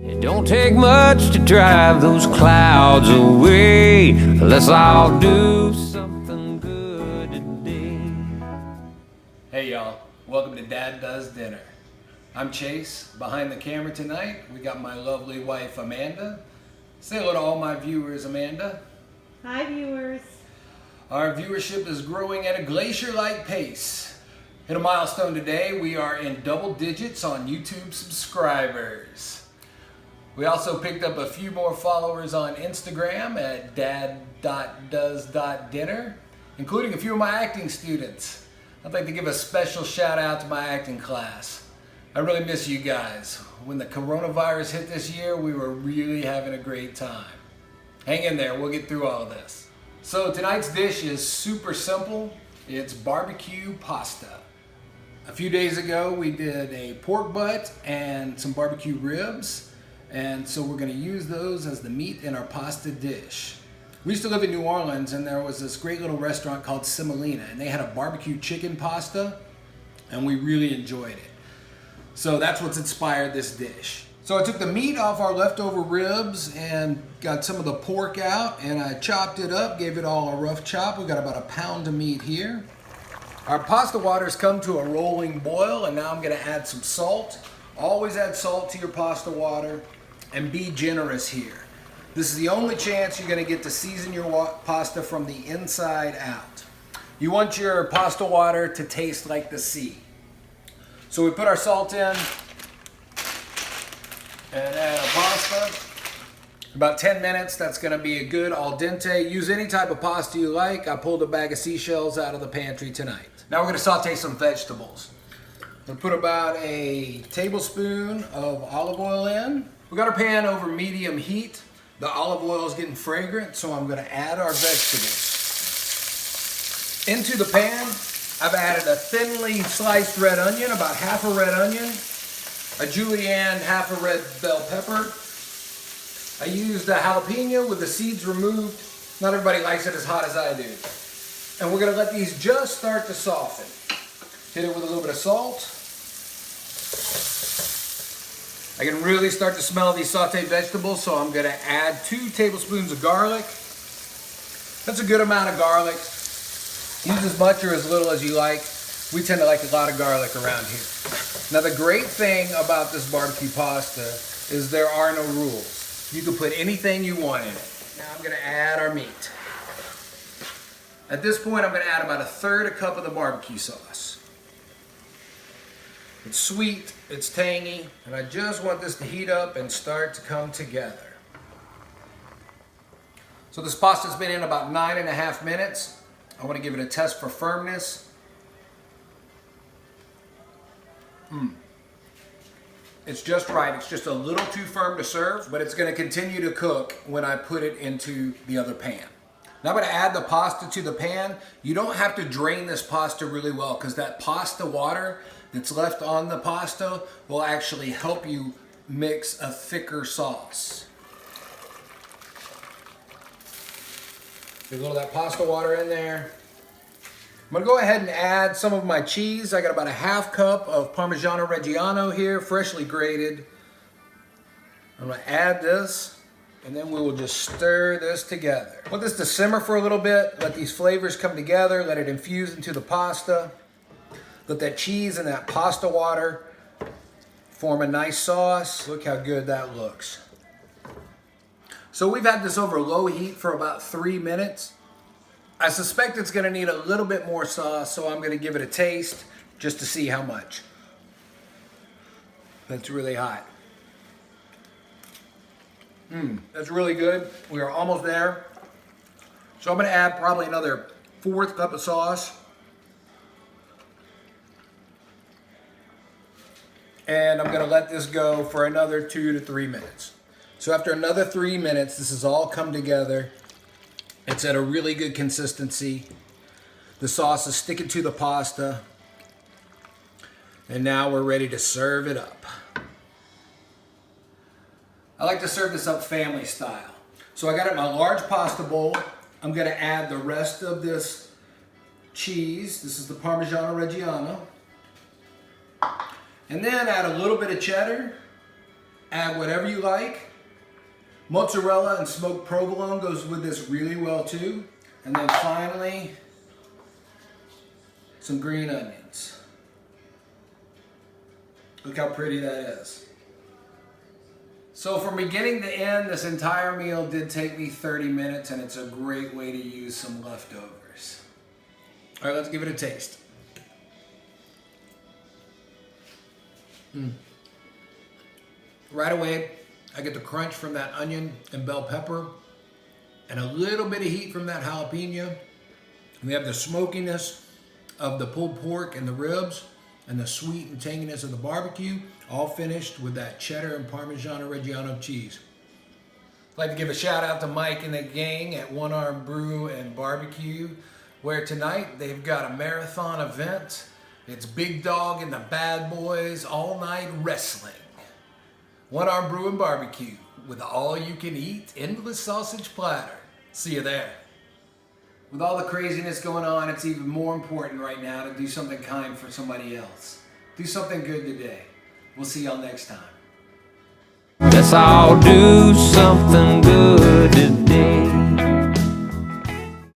It don't take much to drive those clouds away. Let's all do something good today. Hey y'all, welcome to Dad Does Dinner. I'm Chase. Behind the camera tonight, we got my lovely wife Amanda. Say hello to all my viewers, Amanda. Hi viewers. Our viewership is growing at a glacier-like pace. Hit a milestone today, we are in double digits on YouTube subscribers. We also picked up a few more followers on Instagram at dad.does.dinner, including a few of my acting students. I'd like to give a special shout out to my acting class. I really miss you guys. When the coronavirus hit this year, we were really having a great time. Hang in there, we'll get through all of this. So tonight's dish is super simple. It's barbecue pasta. A few days ago, we did a pork butt and some barbecue ribs. And so we're going to use those as the meat in our pasta dish. We used to live in New Orleans, and there was this great little restaurant called Semolina, and they had a barbecue chicken pasta, and we really enjoyed it. So that's what's inspired this dish. So I took the meat off our leftover ribs and got some of the pork out, and I chopped it up, gave it all a rough chop. We got about a pound of meat here. Our pasta water's come to a rolling boil, and now I'm going to add some salt. Always add salt to your pasta water. And be generous here. This is the only chance you're going to get to season your pasta from the inside out. You want your pasta water to taste like the sea. So we put our salt in and add our pasta. About 10 minutes, that's going to be a good al dente. Use any type of pasta you like. I pulled a bag of seashells out of the pantry tonight. Now we're going to saute some vegetables. We'll put about a tablespoon of olive oil in. We got our pan over medium heat. The olive oil is getting fragrant, so I'm going to add our vegetables. Into the pan, I've added a thinly sliced red onion, about half a red onion, a julienne, half a red bell pepper. I used a jalapeno with the seeds removed. Not everybody likes it as hot as I do. And we're going to let these just start to soften. Hit it with a little bit of salt. I can really start to smell these sauteed vegetables, so I'm going to add 2 tablespoons of garlic. That's a good amount of garlic. Use as much or as little as you like. We tend to like a lot of garlic around here. Now the great thing about this barbecue pasta is there are no rules. You can put anything you want in it. Now I'm going to add our meat. At this point, I'm going to add about 1/3 cup of the barbecue sauce. It's sweet, it's tangy, and I just want this to heat up and start to come together. So this pasta's been in about 9.5 minutes. I want to give it a test for firmness. It's just right. It's just a little too firm to serve, but it's going to continue to cook when I put it into the other pan. Now I'm going to add the pasta to the pan. You don't have to drain this pasta really well because that pasta water that's left on the pasta will actually help you mix a thicker sauce. Get a little of that pasta water in there. I'm going to go ahead and add some of my cheese. I got about a 1/2 cup of Parmigiano Reggiano here, freshly grated. I'm going to add this. And then we will just stir this together. Want this to simmer for a little bit. Let these flavors come together. Let it infuse into the pasta. Let that cheese and that pasta water form a nice sauce. Look how good that looks. So we've had this over low heat for about 3 minutes. I suspect it's going to need a little bit more sauce, so I'm going to give it a taste just to see how much. That's really hot. That's really good. We are almost there. So I'm going to add probably another 1/4 cup of sauce. And I'm going to let this go for another 2 to 3 minutes. So after another 3 minutes, this has all come together. It's at a really good consistency. The sauce is sticking to the pasta. And now we're ready to serve it up. I like to serve this up family style. So I got it in my large pasta bowl. I'm going to add the rest of this cheese. This is the Parmigiano Reggiano. And then add a little bit of cheddar Add whatever you like. Mozzarella and smoked provolone goes with this really well too. And then finally, some green onions. Look how pretty that is. So from beginning to end, this entire meal did take me 30 minutes, and it's a great way to use some leftovers. All right, let's give it a taste. Right away, I get the crunch from that onion and bell pepper, and a little bit of heat from that jalapeno. We have the smokiness of the pulled pork and the ribs, and the sweet and tanginess of the barbecue, all finished with that cheddar and Parmigiano Reggiano cheese. I'd like to give a shout out to Mike and the gang at One Arm Brew and Barbecue, where tonight they've got a marathon event. It's Big Dog and the Bad Boys all night wrestling. One Arm Brew and Barbecue with all you can eat endless sausage platter. See you there. With all the craziness going on, it's even more important right now to do something kind for somebody else. Do something good today. We'll see y'all next time. Let's all do something good today.